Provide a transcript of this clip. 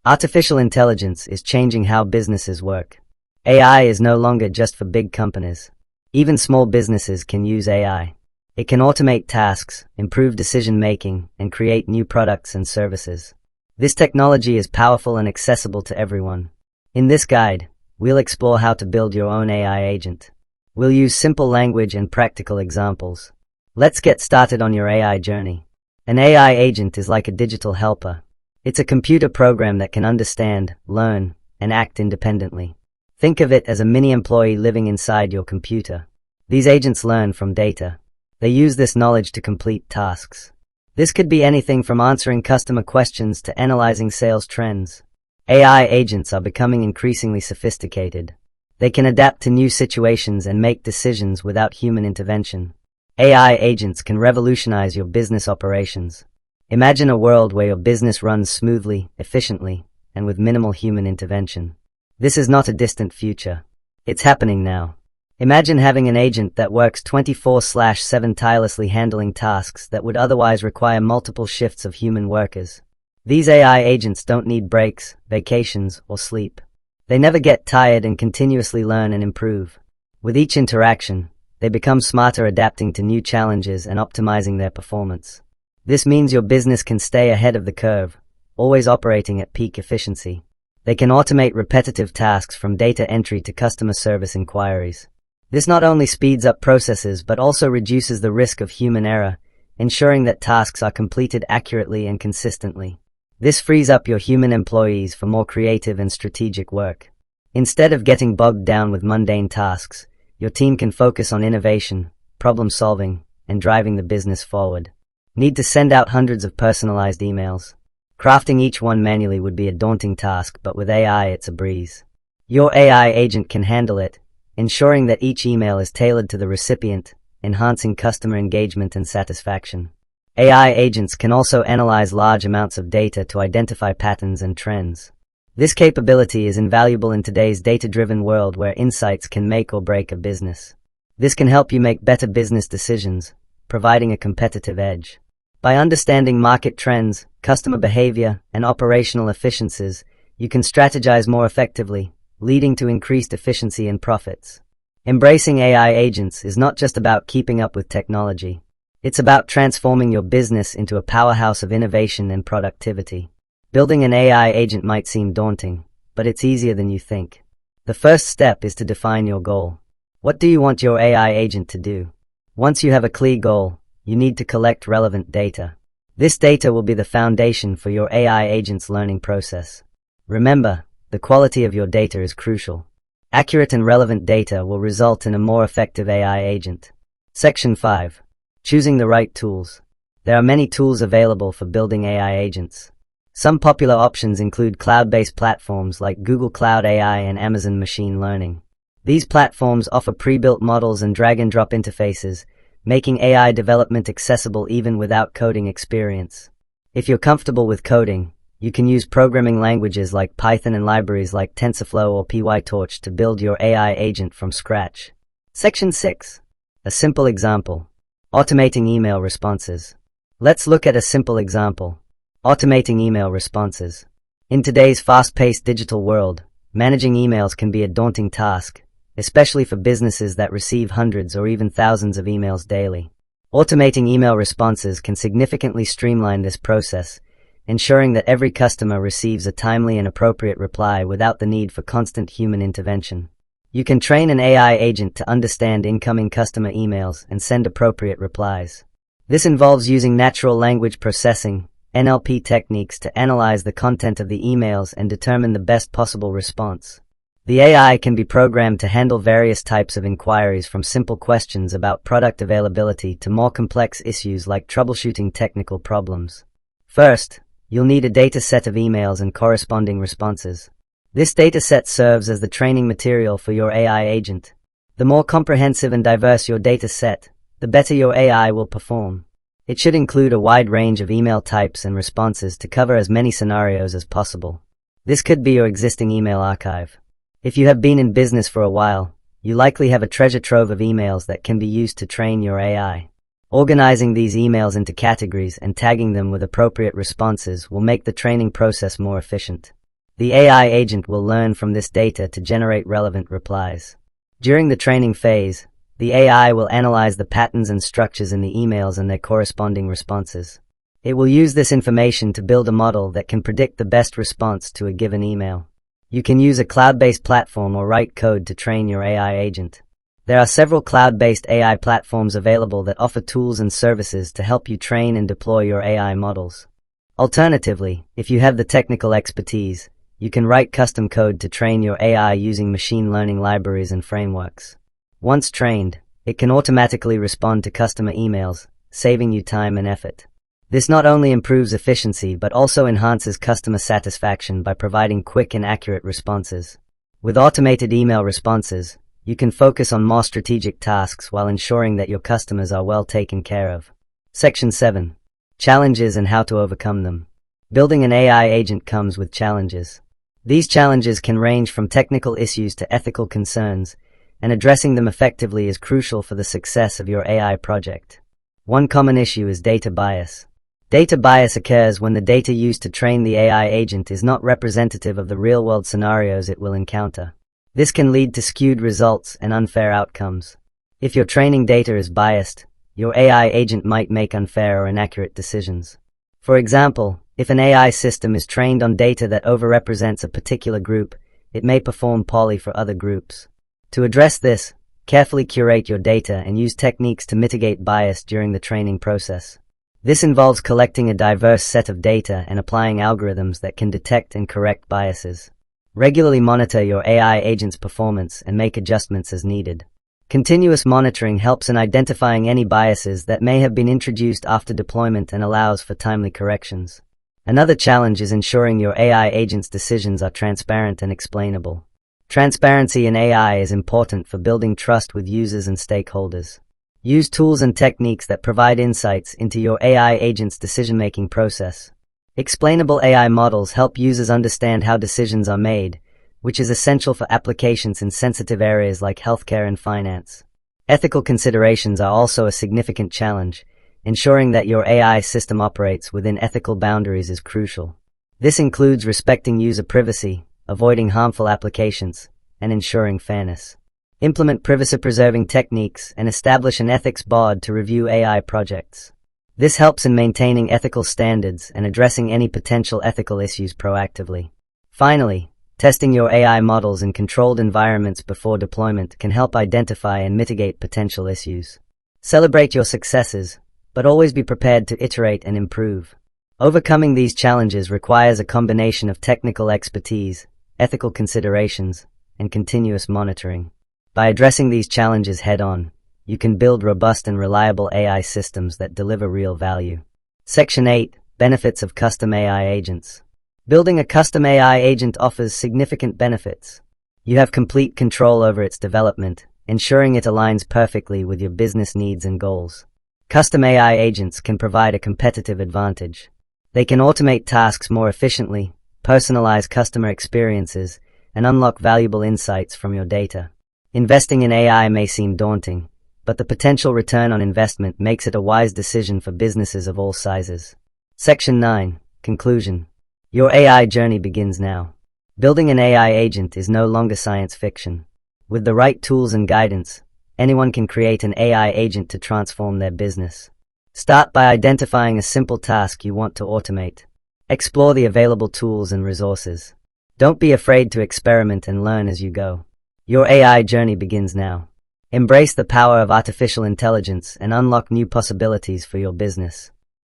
Artificial intelligence is changing how businesses work. AI is no longer just for big companies. Even small businesses can use AI. It can automate tasks, improve decision-making, and create new products and services. This technology is powerful and accessible to everyone. In this guide, we'll explore how to build your own AI agent. We'll use simple language and practical examples. Let's get started on your AI journey. An AI agent is like a digital helper. It's a computer program that can understand, learn, and act independently. Think of it as a mini-employee living inside your computer. These agents learn from data. They use this knowledge to complete tasks. This could be anything from answering customer questions to analyzing sales trends. AI agents are becoming increasingly sophisticated. They can adapt to new situations and make decisions without human intervention. AI agents can revolutionize your business operations. Imagine a world where your business runs smoothly, efficiently, and with minimal human intervention. This is not a distant future. It's happening now. Imagine having an agent that works 24/7 tirelessly handling tasks that would otherwise require multiple shifts of human workers. These AI agents don't need breaks, vacations, or sleep. They never get tired and continuously learn and improve. With each interaction, they become smarter, adapting to new challenges and optimizing their performance. This means your business can stay ahead of the curve, always operating at peak efficiency. They can automate repetitive tasks from data entry to customer service inquiries. This not only speeds up processes but also reduces the risk of human error, ensuring that tasks are completed accurately and consistently. This frees up your human employees for more creative and strategic work. Instead of getting bogged down with mundane tasks, your team can focus on innovation, problem solving, and driving the business forward. Need to send out hundreds of personalized emails? Crafting each one manually would be a daunting task, but with AI it's a breeze. Your AI agent can handle it, ensuring that each email is tailored to the recipient, enhancing customer engagement and satisfaction. AI agents can also analyze large amounts of data to identify patterns and trends. This capability is invaluable in today's data-driven world where insights can make or break a business. This can help you make better business decisions, providing a competitive edge. By understanding market trends, customer behavior, and operational efficiencies, you can strategize more effectively, leading to increased efficiency and profits. Embracing AI agents is not just about keeping up with technology. It's about transforming your business into a powerhouse of innovation and productivity. Building an AI agent might seem daunting, but it's easier than you think. The first step is to define your goal. What do you want your AI agent to do? Once you have a clear goal, you need to collect relevant data. This data will be the foundation for your AI agent's learning process. Remember, the quality of your data is crucial. Accurate and relevant data will result in a more effective AI agent. Section 5. Choosing the right tools. There are many tools available for building AI agents. Some popular options include cloud-based platforms like Google Cloud AI and Amazon Machine Learning. These platforms offer pre-built models and drag-and-drop interfaces, making AI development accessible even without coding experience. If you're comfortable with coding, you can use programming languages like Python and libraries like TensorFlow or PyTorch to build your AI agent from scratch. Section 6. A simple example. Automating email responses. Let's look at a simple example. Automating email responses. In today's fast-paced digital world, managing emails can be a daunting task, especially for businesses that receive hundreds or even thousands of emails daily. Automating email responses can significantly streamline this process, ensuring that every customer receives a timely and appropriate reply without the need for constant human intervention. You can train an AI agent to understand incoming customer emails and send appropriate replies. This involves using natural language processing, NLP techniques to analyze the content of the emails and determine the best possible response. The AI can be programmed to handle various types of inquiries from simple questions about product availability to more complex issues like troubleshooting technical problems. First, you'll need a data set of emails and corresponding responses. This data set serves as the training material for your AI agent. The more comprehensive and diverse your data set, the better your AI will perform. It should include a wide range of email types and responses to cover as many scenarios as possible. This could be your existing email archive. If you have been in business for a while, you likely have a treasure trove of emails that can be used to train your AI. Organizing these emails into categories and tagging them with appropriate responses will make the training process more efficient. The AI agent will learn from this data to generate relevant replies. During the training phase, the AI will analyze the patterns and structures in the emails and their corresponding responses. It will use this information to build a model that can predict the best response to a given email. You can use a cloud-based platform or write code to train your AI agent. There are several cloud-based AI platforms available that offer tools and services to help you train and deploy your AI models. Alternatively, if you have the technical expertise, you can write custom code to train your AI using machine learning libraries and frameworks. Once trained, it can automatically respond to customer emails, saving you time and effort. This not only improves efficiency but also enhances customer satisfaction by providing quick and accurate responses. With automated email responses, you can focus on more strategic tasks while ensuring that your customers are well taken care of. Section 7. Challenges and how to overcome them. Building an AI agent comes with challenges. These challenges can range from technical issues to ethical concerns, and addressing them effectively is crucial for the success of your AI project. One common issue is data bias. Data bias occurs when the data used to train the AI agent is not representative of the real-world scenarios it will encounter. This can lead to skewed results and unfair outcomes. If your training data is biased, your AI agent might make unfair or inaccurate decisions. For example, if an AI system is trained on data that overrepresents a particular group, it may perform poorly for other groups. To address this, carefully curate your data and use techniques to mitigate bias during the training process. This involves collecting a diverse set of data and applying algorithms that can detect and correct biases. Regularly monitor your AI agent's performance and make adjustments as needed. Continuous monitoring helps in identifying any biases that may have been introduced after deployment and allows for timely corrections. Another challenge is ensuring your AI agent's decisions are transparent and explainable. Transparency in AI is important for building trust with users and stakeholders. Use tools and techniques that provide insights into your AI agent's decision-making process. Explainable AI models help users understand how decisions are made, which is essential for applications in sensitive areas like healthcare and finance. Ethical considerations are also a significant challenge. Ensuring that your AI system operates within ethical boundaries is crucial. This includes respecting user privacy, avoiding harmful applications, and ensuring fairness. Implement privacy-preserving techniques and establish an ethics board to review AI projects. This helps in maintaining ethical standards and addressing any potential ethical issues proactively. Finally, testing your AI models in controlled environments before deployment can help identify and mitigate potential issues. Celebrate your successes, but always be prepared to iterate and improve. Overcoming these challenges requires a combination of technical expertise, ethical considerations, and continuous monitoring. By addressing these challenges head-on, you can build robust and reliable AI systems that deliver real value. Section 8. Benefits of custom AI agents. Building a custom AI agent offers significant benefits. You have complete control over its development, ensuring it aligns perfectly with your business needs and goals. Custom AI agents can provide a competitive advantage. They can automate tasks more efficiently, personalize customer experiences, and unlock valuable insights from your data. Investing in AI may seem daunting, but the potential return on investment makes it a wise decision for businesses of all sizes. Section 9. Conclusion. Your AI journey begins now. Building an AI agent is no longer science fiction. With the right tools and guidance, anyone can create an AI agent to transform their business. Start by identifying a simple task you want to automate. Explore the available tools and resources. Don't be afraid to experiment and learn as you go. Your AI journey begins now. Embrace the power of artificial intelligence and unlock new possibilities for your business.